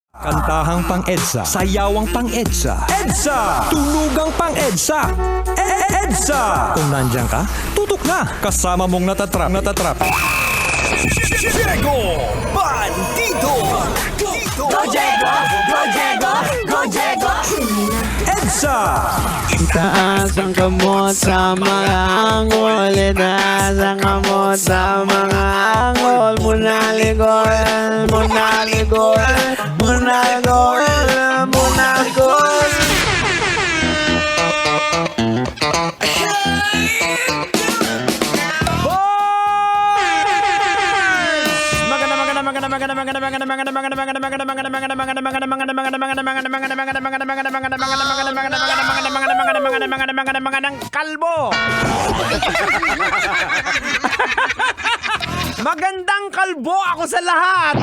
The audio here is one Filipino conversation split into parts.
Kantahang pang-EDSA, sayawang pang-EDSA, EDSA! Tulugang pang-EDSA, EDSA! Kung nandyan ka, tutok na! Kasama mong natatrap. Diego Bandido! Go Diego! Go Diego! Go Diego! EDSA! Itaas ang kamot sa mga angol. Itaas ang kamot sa mga angol. Muna ligol, muna ligol, muna ligol, muna ligol. Magandang kalbo. Magandang kalbo ako sa lahat.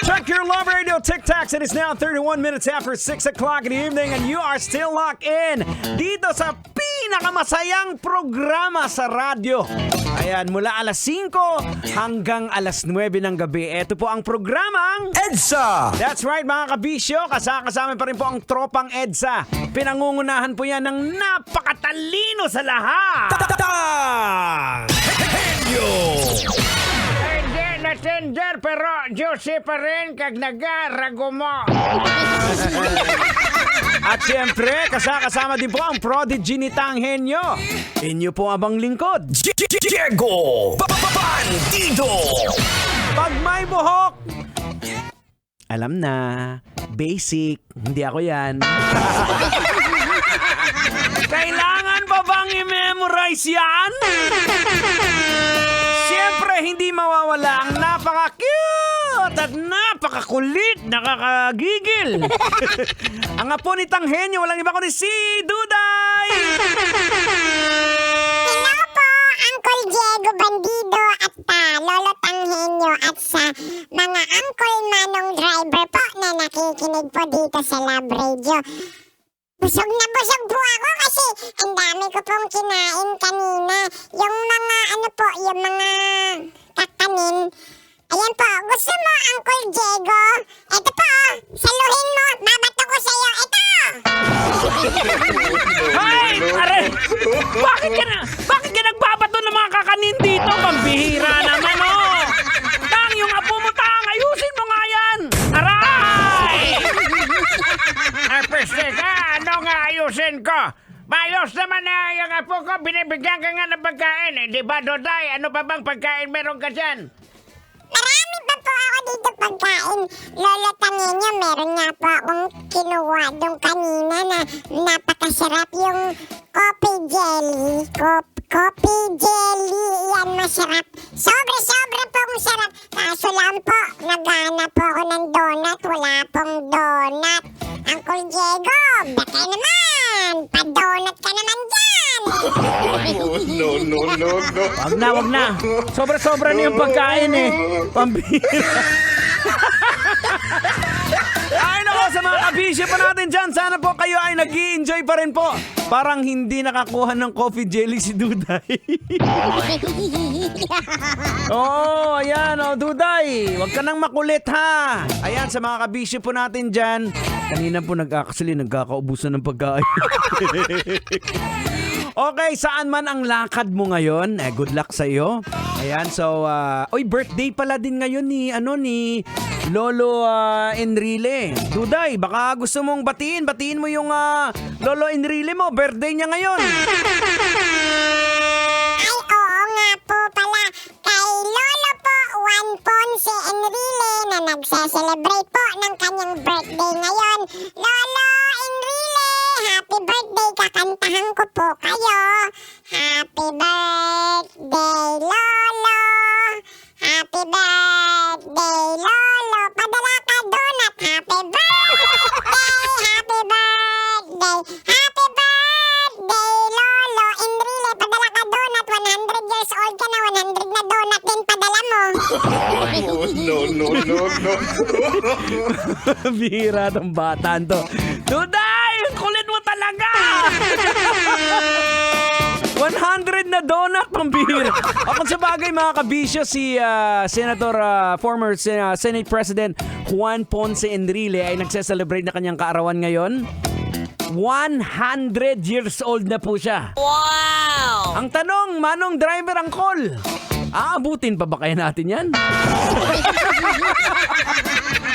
Check your love radio tic-tacs. It is now 31 minutes after 6 o'clock in the evening and you are still locked in dito sa pinakamasayang programa sa radyo. Ayan, mula alas 5 hanggang alas 9 ng gabi. Ito po ang programang EDSA! That's right mga kabisyo, kasama pa rin po ang tropang EDSA. Pinangungunahan po yan ng napakatalino sa lahat. Henyo! Tender pero juicy pa rin kag nagarago mo. At siyempre, kasama din po ang prodigy ni Tanghenyo. Inyo po abang lingkod, Diego Bandido! pag may buhok, alam na, basic, hindi ako yan. Kailangan ba bang i-memorize yan? Siyempre, hindi mawawala ang napaka-cute at napaka-kulit, nakakagigil. Ang apo ni Tanghenyo, walang iba kundi si Duday! Hello po, Uncle Diego Bandido at Lolo Tanghenyo at sa mga Uncle Manong driver po na nakikinig po dito sa Lab Radio. Busog na busog po ako kasi ang dami ko pong kinain kanina. Yung mga yung mga kakanin. Ayan po, gusto mo Uncle Diego? Ito po, saluhin mo, babato ko sa'yo. Ito! Hay! Are! Bakit ka nagbabato ng mga kakanin dito? Pambihira naman, oh! Tang, yung apo mo, Tang! Ayusin mo nga yan! Aray! Ay, peste ka! Ano nga ayusin ko? Mayos naman na yung apo ko, binibigyan ka nga ng pagkain. Eh, di ba, Doday? Ano pa bang pagkain meron ka dyan? Marami pa po ako dito pagkain. Lolo Tanghenyo, meron nga po akong kinuha doon kanina na napakasarap yung coffee jelly. Coffee jelly, yan masarap. Sobra pong sarap. Kaso lang po, naghanap po ako ng donut. Wala pong donut. Uncle Diego, baka naman. Pa-donut ka naman dyan. No. Wag na. Sobra na yung pagkain eh. Pambira. Ay nako, sa mga kabisyo pa natin dyan, sana po kayo ay nag-i-enjoy pa rin po. Parang hindi nakakuha ng coffee jelly si Duday. Oh, ayan, Duday. Huwag ka nang makulit ha. Ayan, sa mga kabisyo po natin dyan, kanina po nagkakaubusan ng pagkain. Okay, saan man ang lakad mo ngayon, good luck sa iyo. Ayan, so birthday pala din ngayon ni Lolo Enrile. Duday, baka gusto mong batiin mo yung Lolo Enrile mo, birthday niya ngayon. Ay, oo nga po pala. Kay Lolo po, Juan Ponce Enrile na nagse-celebrate po ng kanyang birthday ngayon. Lolo Enrile, happy birthday! Kakantahan ko po kayo. Happy birthday, Lolo! Happy birthday, Lolo! Padala ka donut. Happy birthday! Happy birthday! Happy birthday, Lolo Enrile! Padala ka donut. 100 years old ka na. 100 na donut din padala mo. No. Bihira ng bata to. Duday, ang kulit mo talaga! 100 100 na donut, pambihira. Ako sa bagay mga kabisyo, si former Senate President Juan Ponce Enrile ay nagse-celebrate na kanyang kaarawan ngayon. 100 years old na po siya. Wow! Ang tanong, manong driver ang call? Aabutin pa ba kaya natin yan?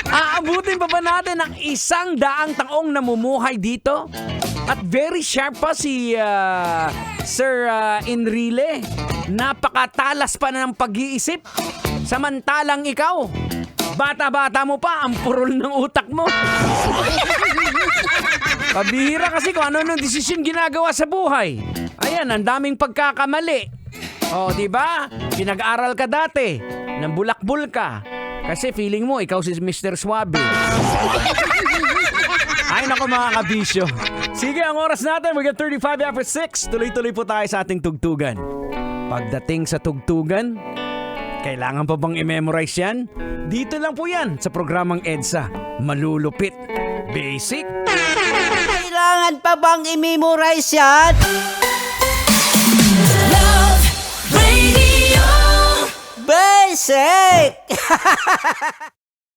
Aabutin pa ba natin ang 100 taong namumuhay dito? At very sharp pa si Sir Enrile. Napakatalas pa na ng pag-iisip. Samantalang ikaw, bata-bata mo pa, ang purol ng utak mo. Pabihira kasi kung ano desisyon ginagawa sa buhay. Ayan, ang daming pagkakamali. O, di ba? Pinag-aral ka dati, nang bulakbul ka. Kasi feeling mo, ikaw si Mr. Suave. Ay, nako mga kabisyo. Sige, ang oras natin, we got 35 after 6. Tuloy-tuloy po tayo sa ating tugtugan. Pagdating sa tugtugan, kailangan pa bang i-memorize yan? Dito lang po yan sa programang EDSA. Malulupit. Basic. Kailangan pa bang i-memorize yan? Love Radio Basic!